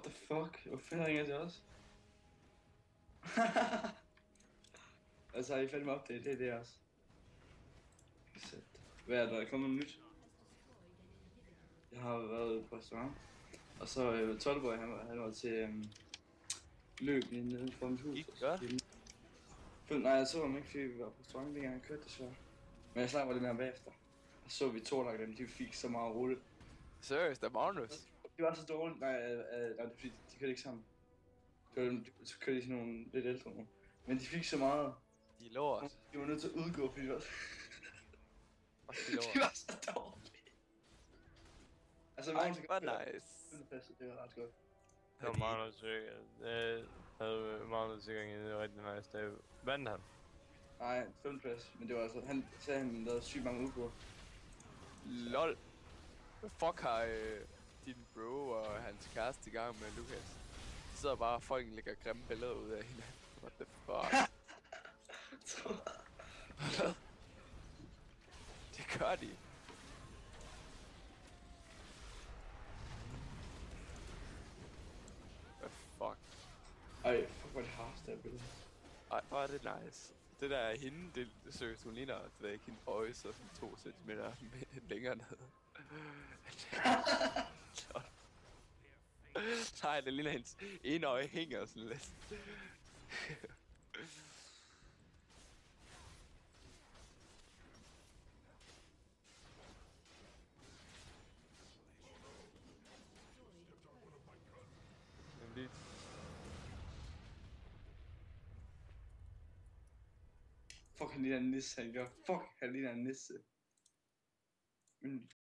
What the fuck? Hvor fanden ringer til os? Altså, har I fandme opdaget det der også? Sæt. Hvad er der kommet nyt? Jeg har været på restaurant. Og så Tolboy, han var til løb lige nede for mit hus. Gik godt? Nej, jeg så ham ikke, fordi vi var på restaurant, dengang han kørte desværre. Men jeg snakkede lidt med ham bagefter. Og så vi to dem, de fik så meget rulle. Seriøst, der er Magnus? De var så dårlige. Nej, det er fordi, de kørte ikke sammen. Så kørte de sådan nogle lidt ældre nogle. Men de fik så meget. De er lort. De var nødt til at udgå, fordi de var, De de var så dårlige. Altså, Ej, Magnus, hvor nice. Det var ret godt. Det var Magnus sikkert. Det havde Magnus sikkert en rigtig nice dag. Vandt han? Nej, 5. plads. Men det var altså, han sagde, han lavede sygt mange udgå. LOL. Hvad fuck har din bro og hans kæreste i gang med, Lukas? De sidder bare, og folk lægger grimme billeder ud af hinanden. What the fuck? Hvad? Det gør de. Hvad fuck? Ej, fuck, hvor det hardt, det billede. Ej, hvor er det nice. Det der er hende, det seriøst, hun ligner, det er ikke hende øje, så sådan 2 centimeter længere nede. Nej, det ligner hendes ene øje hænger sådan lidt. Lige Fuck, han ligner en nisse, han gør. Fuck, han ligner en nisse. Men